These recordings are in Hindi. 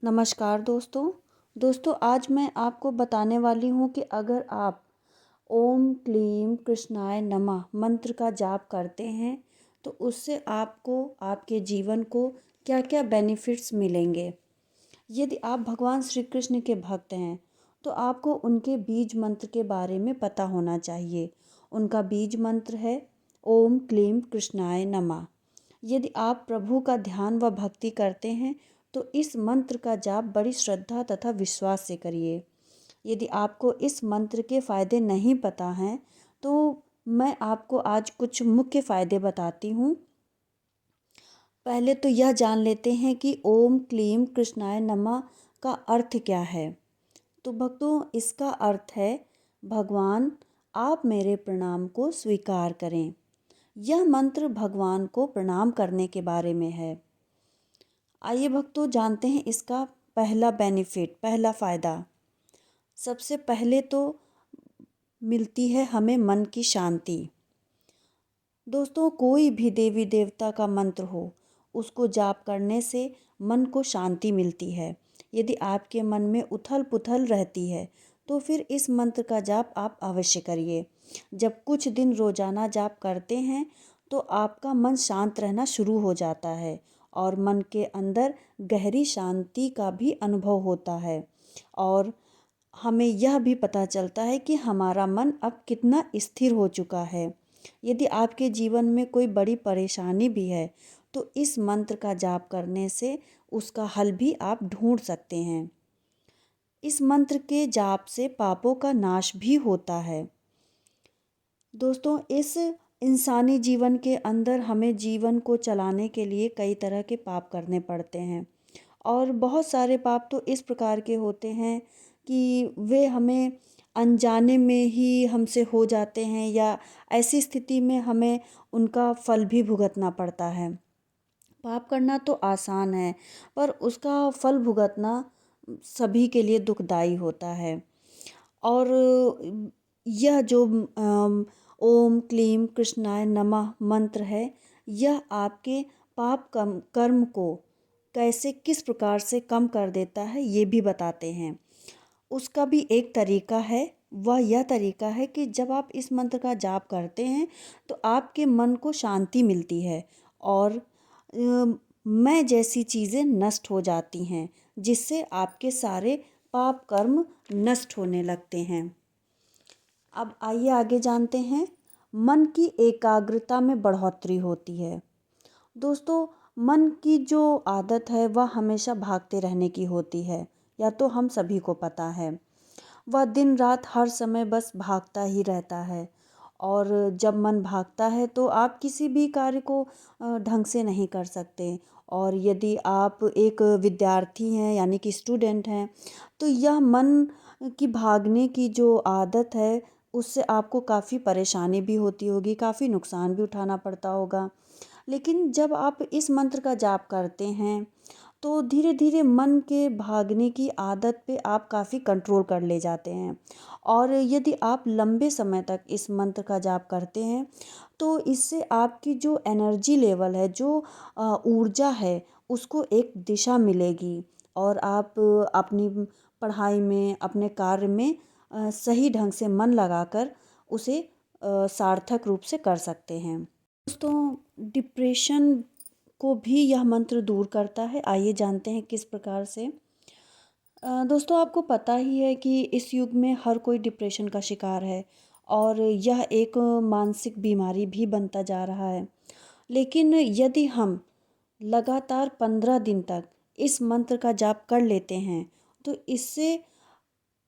नमस्कार दोस्तों आज मैं आपको बताने वाली हूँ कि अगर आप ओम क्लीम कृष्णाय नमः मंत्र का जाप करते हैं तो उससे आपको आपके जीवन को क्या क्या बेनिफिट्स मिलेंगे। यदि आप भगवान श्री कृष्ण के भक्त हैं तो आपको उनके बीज मंत्र के बारे में पता होना चाहिए। उनका बीज मंत्र है ओम क्लीम कृष्णाय नमः। यदि आप प्रभु का ध्यान व भक्ति करते हैं तो इस मंत्र का जाप बड़ी श्रद्धा तथा विश्वास से करिए। यदि आपको इस मंत्र के फायदे नहीं पता हैं तो मैं आपको आज कुछ मुख्य फायदे बताती हूँ। पहले तो यह जान लेते हैं कि ओम क्लीम कृष्णाय नमः का अर्थ क्या है। तो भक्तों, इसका अर्थ है भगवान आप मेरे प्रणाम को स्वीकार करें। यह मंत्र भगवान को प्रणाम करने के बारे में है। आइए भक्तों जानते हैं इसका पहला बेनिफिट, पहला फ़ायदा। सबसे पहले तो मिलती है हमें मन की शांति। दोस्तों, कोई भी देवी देवता का मंत्र हो, उसको जाप करने से मन को शांति मिलती है। यदि आपके मन में उथल पुथल रहती है तो फिर इस मंत्र का जाप आप अवश्य करिए। जब कुछ दिन रोजाना जाप करते हैं तो आपका मन शांत रहना शुरू हो जाता है और मन के अंदर गहरी शांति का भी अनुभव होता है। और हमें यह भी पता चलता है कि हमारा मन अब कितना स्थिर हो चुका है। यदि आपके जीवन में कोई बड़ी परेशानी भी है तो इस मंत्र का जाप करने से उसका हल भी आप ढूंढ सकते हैं। इस मंत्र के जाप से पापों का नाश भी होता है। दोस्तों, इस इंसानी जीवन के अंदर हमें जीवन को चलाने के लिए कई तरह के पाप करने पड़ते हैं और बहुत सारे पाप तो इस प्रकार के होते हैं कि वे हमें अनजाने में ही हमसे हो जाते हैं या ऐसी स्थिति में हमें उनका फल भी भुगतना पड़ता है। पाप करना तो आसान है पर उसका फल भुगतना सभी के लिए दुखदाई होता है। और यह जो ओम क्लीम कृष्णाय नमः मंत्र है, यह आपके पाप कर्म को कैसे किस प्रकार से कम कर देता है ये भी बताते हैं। उसका भी एक तरीका है, वह यह तरीका है कि जब आप इस मंत्र का जाप करते हैं तो आपके मन को शांति मिलती है और मैं जैसी चीज़ें नष्ट हो जाती हैं जिससे आपके सारे पाप कर्म नष्ट होने लगते हैं। अब आइए आगे जानते हैं। मन की एकाग्रता में बढ़ोतरी होती है। दोस्तों, मन की जो आदत है वह हमेशा भागते रहने की होती है, या तो हम सभी को पता है। वह दिन रात हर समय बस भागता ही रहता है और जब मन भागता है तो आप किसी भी कार्य को ढंग से नहीं कर सकते। और यदि आप एक विद्यार्थी हैं यानी कि स्टूडेंट हैं तो यह मन की भागने की जो आदत है उससे आपको काफ़ी परेशानी भी होती होगी, काफ़ी नुकसान भी उठाना पड़ता होगा। लेकिन जब आप इस मंत्र का जाप करते हैं तो धीरे धीरे मन के भागने की आदत पे आप काफ़ी कंट्रोल कर ले जाते हैं। और यदि आप लंबे समय तक इस मंत्र का जाप करते हैं तो इससे आपकी जो एनर्जी लेवल है, जो ऊर्जा है, उसको एक दिशा मिलेगी और आप अपनी पढ़ाई में, अपने कार्य में सही ढंग से मन लगाकर उसे सार्थक रूप से कर सकते हैं। दोस्तों, डिप्रेशन को भी यह मंत्र दूर करता है। आइए जानते हैं किस प्रकार से। दोस्तों, आपको पता ही है कि इस युग में हर कोई डिप्रेशन का शिकार है और यह एक मानसिक बीमारी भी बनता जा रहा है। लेकिन यदि हम लगातार 15 दिन तक इस मंत्र का जाप कर लेते हैं तो इससे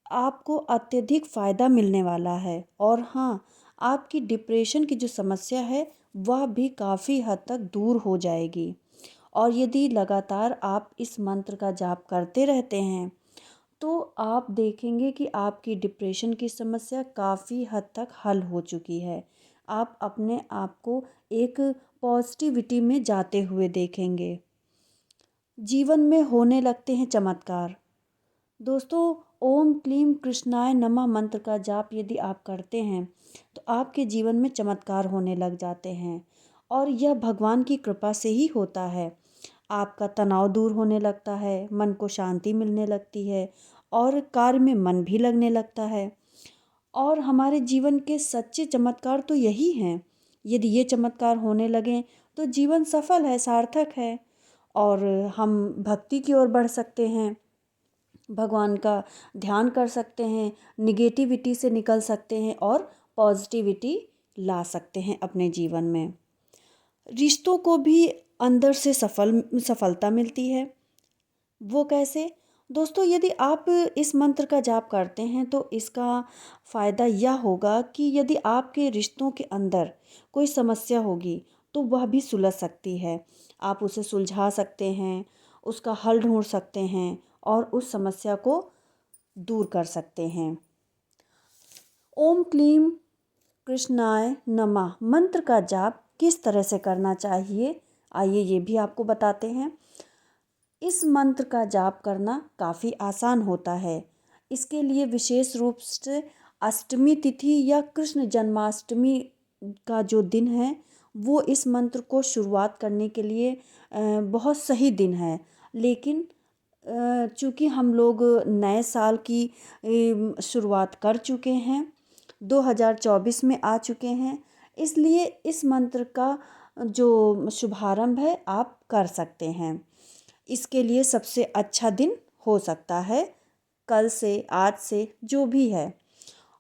आपको अत्यधिक फ़ायदा मिलने वाला है। और हाँ, आपकी डिप्रेशन की जो समस्या है वह भी काफ़ी हद तक दूर हो जाएगी। और यदि लगातार आप इस मंत्र का जाप करते रहते हैं तो आप देखेंगे कि आपकी डिप्रेशन की समस्या काफ़ी हद तक हल हो चुकी है। आप अपने आप को एक पॉजिटिविटी में जाते हुए देखेंगे। जीवन में होने लगते हैं चमत्कार। दोस्तों, ओम क्लीम कृष्णाय नमः मंत्र का जाप यदि आप करते हैं तो आपके जीवन में चमत्कार होने लग जाते हैं और यह भगवान की कृपा से ही होता है। आपका तनाव दूर होने लगता है, मन को शांति मिलने लगती है और कार्य में मन भी लगने लगता है। और हमारे जीवन के सच्चे चमत्कार तो यही हैं। यदि ये चमत्कार होने लगें तो जीवन सफल है, सार्थक है और हम भक्ति की ओर बढ़ सकते हैं, भगवान का ध्यान कर सकते हैं, निगेटिविटी से निकल सकते हैं और पॉजिटिविटी ला सकते हैं अपने जीवन में। रिश्तों को भी अंदर से सफलता मिलती है। वो कैसे? दोस्तों, यदि आप इस मंत्र का जाप करते हैं तो इसका फ़ायदा यह होगा कि यदि आपके रिश्तों के अंदर कोई समस्या होगी तो वह भी सुलझ सकती है। आप उसे सुलझा सकते हैं, उसका हल ढूंढ सकते हैं और उस समस्या को दूर कर सकते हैं। ओम क्लीम कृष्णाय नमः मंत्र का जाप किस तरह से करना चाहिए, आइए ये भी आपको बताते हैं। इस मंत्र का जाप करना काफ़ी आसान होता है। इसके लिए विशेष रूप से अष्टमी तिथि या कृष्ण जन्माष्टमी का जो दिन है वो इस मंत्र को शुरुआत करने के लिए बहुत सही दिन है। लेकिन चूँकि हम लोग नए साल की शुरुआत कर चुके हैं, 2024 में आ चुके हैं, इसलिए इस मंत्र का जो शुभारंभ है आप कर सकते हैं। इसके लिए सबसे अच्छा दिन हो सकता है कल से, आज से, जो भी है।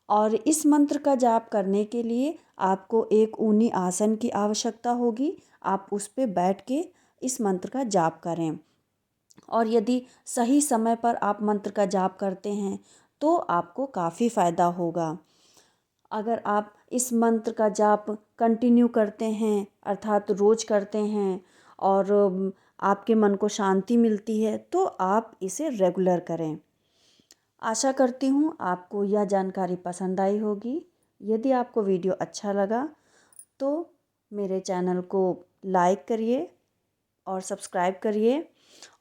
और इस मंत्र का जाप करने के लिए आपको एक ऊनी आसन की आवश्यकता होगी। आप उस पे बैठ के इस मंत्र का जाप करें और यदि सही समय पर आप मंत्र का जाप करते हैं तो आपको काफ़ी फ़ायदा होगा। अगर आप इस मंत्र का जाप कंटिन्यू करते हैं, अर्थात रोज़ करते हैं और आपके मन को शांति मिलती है तो आप इसे रेगुलर करें। आशा करती हूँ आपको यह जानकारी पसंद आई होगी। यदि आपको वीडियो अच्छा लगा तो मेरे चैनल को लाइक करिए और सब्सक्राइब करिए।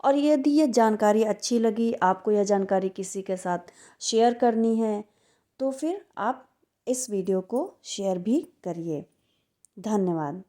और यदि ये जानकारी अच्छी लगी, आपको यह जानकारी किसी के साथ शेयर करनी है तो फिर आप इस वीडियो को शेयर भी करिए। धन्यवाद।